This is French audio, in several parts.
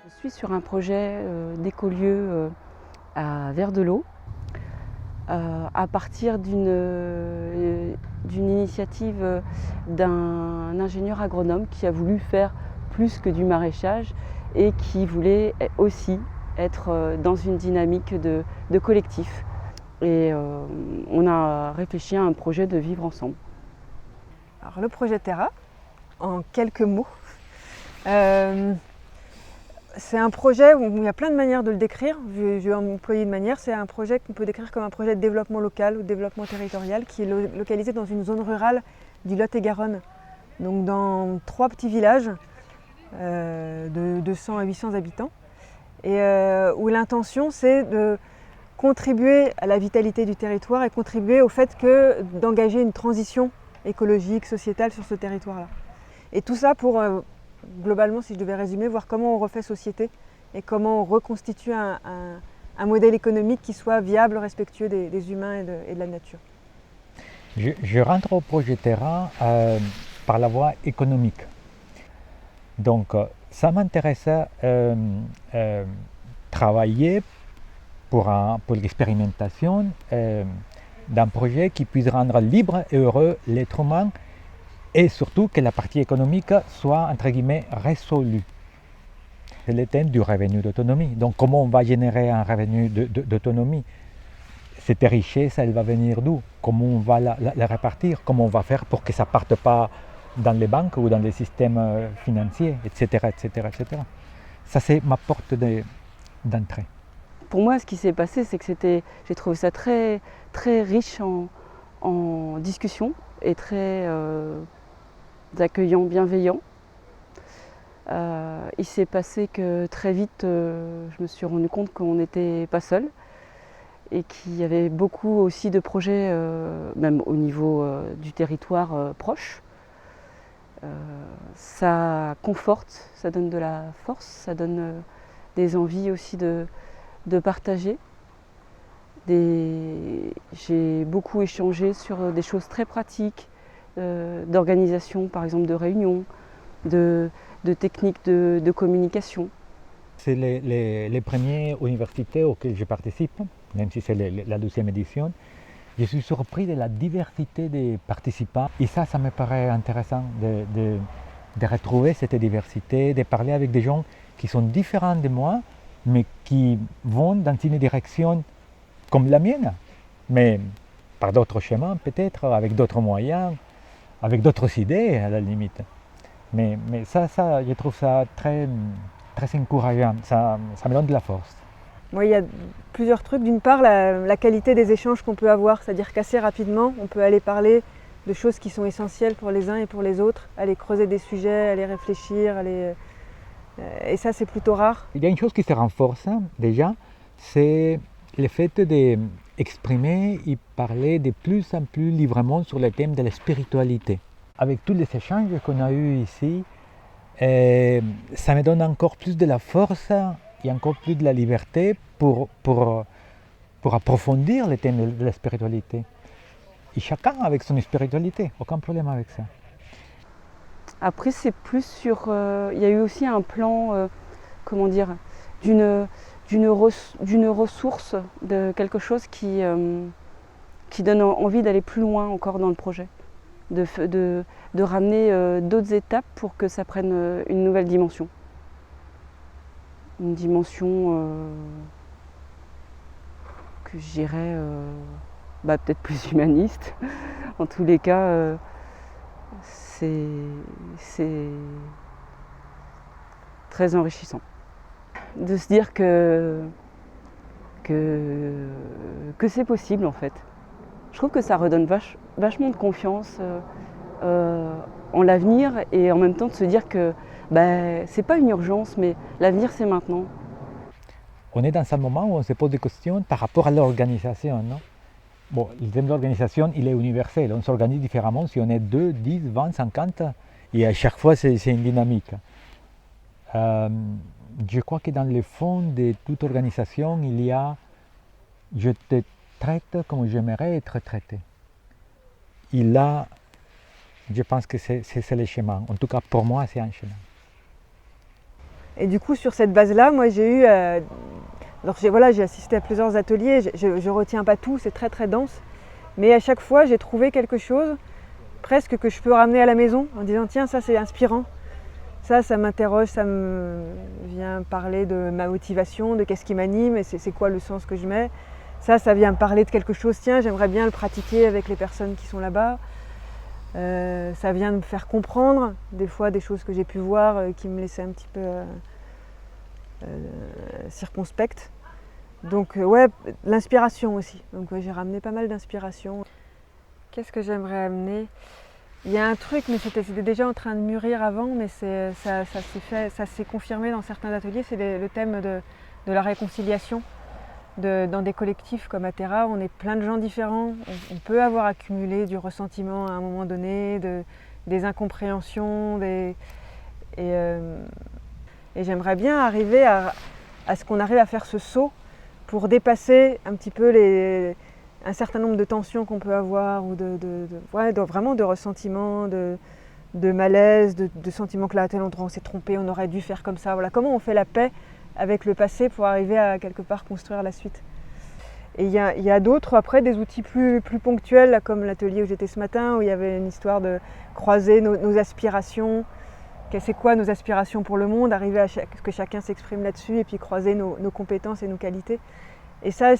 Je suis sur un projet d'écolieu à Verdelot à partir d'une initiative d'un ingénieur agronome qui a voulu faire plus que du maraîchage et qui voulait aussi être dans une dynamique de collectif. Et on a réfléchi à un projet de vivre ensemble. Alors, le projet Terra, en quelques mots, c'est un projet où il y a plein de manières de le décrire. Je vais employer une manière. C'est un projet qu'on peut décrire comme un projet de développement local ou de développement territorial qui est localisé dans une zone rurale du Lot-et-Garonne. Donc dans 3 petits villages de 200 à 800 habitants. Et où l'intention c'est de contribuer à la vitalité du territoire et contribuer au fait d'engager une transition écologique, sociétale sur ce territoire-là. Et tout ça pour, globalement, si je devais résumer, voir comment on refait société et comment on reconstitue un modèle économique qui soit viable, respectueux des humains et de la nature. Je rentre au projet Terra par la voie économique. Donc, ça m'intéressait travailler pour l'expérimentation d'un projet qui puisse rendre libre et heureux l'être humain et surtout que la partie économique soit, entre guillemets, résolue. C'est le thème du revenu d'autonomie. Donc, comment on va générer un revenu d'autonomie? Cette richesse, elle va venir d'où? Comment on va la répartir? Comment on va faire pour que ça ne parte pas dans les banques ou dans les systèmes financiers, etc., etc., etc. Ça, c'est ma porte d'entrée. Pour moi, ce qui s'est passé, c'est que j'ai trouvé ça très, très riche en discussion et très accueillant, bienveillant. Il s'est passé que très vite, je me suis rendu compte qu'on n'était pas seul et qu'il y avait beaucoup aussi de projets, même au niveau du territoire proche. Ça conforte, ça donne de la force, ça donne des envies aussi de partager. J'ai beaucoup échangé sur des choses très pratiques, d'organisation par exemple de réunions, de techniques de communication. C'est les premières universités auxquelles je participe, même si c'est la 12e édition. Je suis surpris de la diversité des participants et ça me paraît intéressant de retrouver cette diversité, de parler avec des gens qui sont différents de moi, mais qui vont dans une direction comme la mienne, mais par d'autres chemins peut-être, avec d'autres moyens, avec d'autres idées à la limite. Mais ça, je trouve ça très, très encourageant, ça me donne de la force. Moi, il y a plusieurs trucs. D'une part, la qualité des échanges qu'on peut avoir, c'est-à-dire qu'assez rapidement, on peut aller parler de choses qui sont essentielles pour les uns et pour les autres, aller creuser des sujets, aller réfléchir, et ça, c'est plutôt rare. Il y a une chose qui se renforce déjà, c'est le fait d'exprimer et parler de plus en plus librement sur le thème de la spiritualité. Avec tous les échanges qu'on a eus ici, ça me donne encore plus de la force et encore plus de la liberté pour approfondir le thème de la spiritualité. Et chacun avec son spiritualité, aucun problème avec ça. Après, c'est plus sur... il y a eu aussi un plan, comment dire, d'une ressource, de quelque chose qui donne envie d'aller plus loin encore dans le projet. De ramener d'autres étapes pour que ça prenne une nouvelle dimension. Une dimension que je dirais peut-être plus humaniste. En tous les cas, c'est très enrichissant. De se dire que c'est possible en fait. Je trouve que ça redonne vachement de confiance en l'avenir et en même temps de se dire que c'est pas une urgence, mais l'avenir c'est maintenant. On est dans un moment où on se pose des questions par rapport à l'organisation. Non? Bon, le thème de l'organisation, il est universel. On s'organise différemment si on est 2, 10, 20, 50 et à chaque fois c'est une dynamique. Je crois que dans le fond de toute organisation, il y a « je te traite comme j'aimerais être traité ». Et là, je pense que c'est le chemin. En tout cas, pour moi, c'est un chemin. Et du coup, sur cette base-là, moi j'ai eu... alors j'ai assisté à plusieurs ateliers, je retiens pas tout, c'est très très dense. Mais à chaque fois, j'ai trouvé quelque chose presque que je peux ramener à la maison en disant tiens, ça c'est inspirant. Ça m'interroge, ça me vient parler de ma motivation, de qu'est-ce qui m'anime et c'est quoi le sens que je mets. Ça vient me parler de quelque chose, tiens, j'aimerais bien le pratiquer avec les personnes qui sont là-bas. Ça vient me faire comprendre des fois des choses que j'ai pu voir qui me laissaient un petit peu circonspecte. Donc ouais, l'inspiration aussi. Donc ouais, j'ai ramené pas mal d'inspiration. Qu'est-ce que j'aimerais amener? Il y a un truc, mais c'était déjà en train de mûrir avant, mais ça s'est confirmé dans certains ateliers, c'est le thème de la réconciliation. Dans des collectifs comme Atera, on est plein de gens différents, on peut avoir accumulé du ressentiment à un moment donné, des incompréhensions, et j'aimerais bien arriver à ce qu'on arrive à faire ce saut pour dépasser un petit peu un certain nombre de tensions qu'on peut avoir, ou vraiment de ressentiment, de malaise, de sentiments que là à tel endroit on s'est trompé, on aurait dû faire comme ça. Voilà, comment on fait la paix avec le passé pour arriver à quelque part construire la suite. Et il y a d'autres, après, des outils plus ponctuels, là, comme l'atelier où j'étais ce matin, où il y avait une histoire de croiser nos aspirations. C'est quoi nos aspirations pour le monde, arriver à ce que chacun s'exprime là-dessus, et puis croiser nos compétences et nos qualités. Et ça,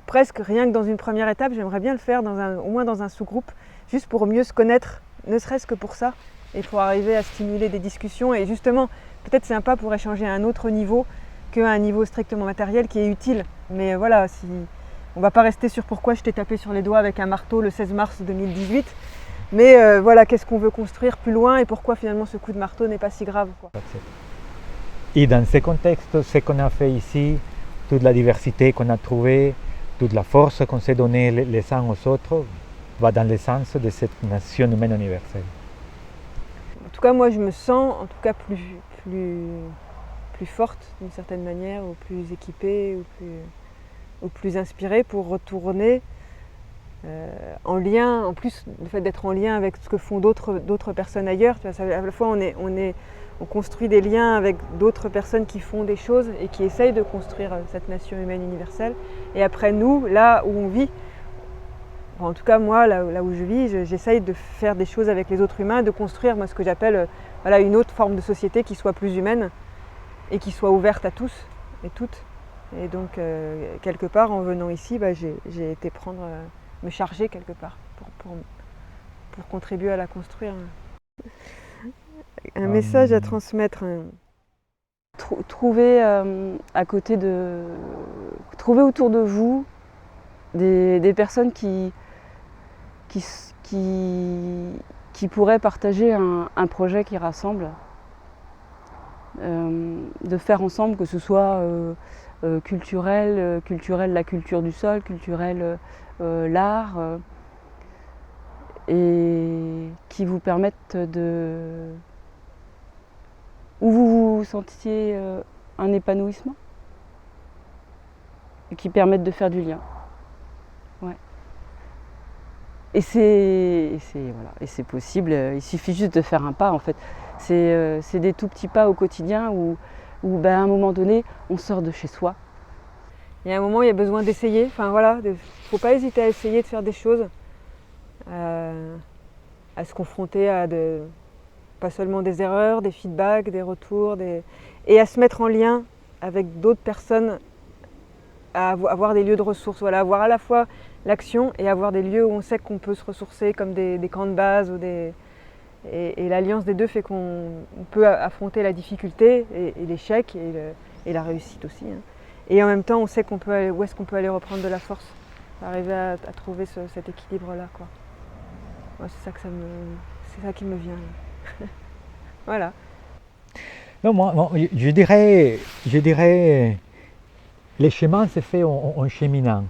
presque rien que dans une première étape, j'aimerais bien le faire au moins dans un sous-groupe, juste pour mieux se connaître, ne serait-ce que pour ça, et pour arriver à stimuler des discussions. Et justement, peut-être c'est un pas pour échanger à un autre niveau qu'à un niveau strictement matériel qui est utile. Mais voilà, on ne va pas rester sur pourquoi je t'ai tapé sur les doigts avec un marteau le 16 mars 2018. Mais voilà, qu'est-ce qu'on veut construire plus loin et pourquoi finalement ce coup de marteau n'est pas si grave, quoi. Et dans ces contextes, ce qu'on a fait ici, toute la diversité qu'on a trouvée, toute la force qu'on s'est donnée les uns aux autres, va dans le sens de cette nation humaine universelle. En tout cas, moi je me sens en tout cas plus forte d'une certaine manière, ou plus équipée, ou plus inspirée pour retourner en lien, en plus le fait d'être en lien avec ce que font d'autres personnes ailleurs. Tu vois, à la fois on construit des liens avec d'autres personnes qui font des choses et qui essayent de construire cette nation humaine universelle. Et après nous, là où on vit, en tout cas moi, là où je vis, j'essaye de faire des choses avec les autres humains, de construire ce que j'appelle une autre forme de société qui soit plus humaine et qui soit ouverte à tous et toutes. Et donc quelque part en venant ici, j'ai été me charger quelque part pour contribuer à la construire. Un message à transmettre. Trouver trouver autour de vous des personnes qui pourraient partager un projet qui rassemble, de faire ensemble, que ce soit culturel, la culture du sol, culturel, l'art, et qui vous permettent où vous sentiez un épanouissement, et qui permettent de faire du lien. Ouais. Et c'est possible, il suffit juste de faire un pas en fait. C'est des tout petits pas au quotidien où à un moment donné, on sort de chez soi. Il y a un moment où il y a besoin d'essayer. Enfin voilà, faut pas hésiter à essayer de faire des choses, à se confronter à pas seulement des erreurs, des feedbacks, des retours, et à se mettre en lien avec d'autres personnes, à avoir des lieux de ressources. Voilà, avoir à la fois l'action et avoir des lieux où on sait qu'on peut se ressourcer, comme des camps de base et l'alliance des deux fait qu'on peut affronter la difficulté et l'échec et la réussite aussi. Hein. Et en même temps, on sait où est-ce qu'on peut aller reprendre de la force, arriver à trouver cet équilibre-là, quoi. Ouais, c'est ça qui me vient. Voilà. Non, moi, je dirais, le chemin se fait en cheminant.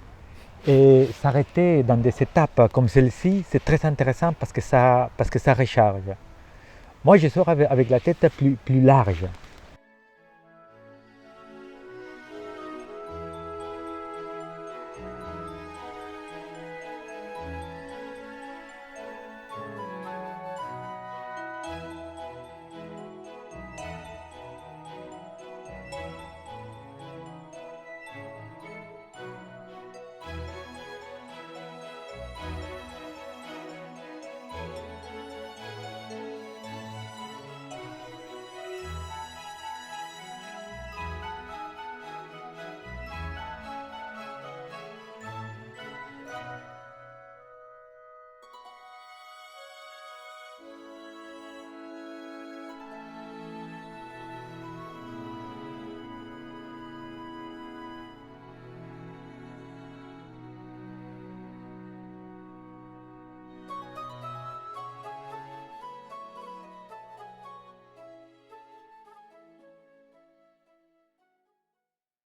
Et s'arrêter dans des étapes comme celle-ci, c'est très intéressant parce que ça recharge. Moi, je sors avec la tête plus large.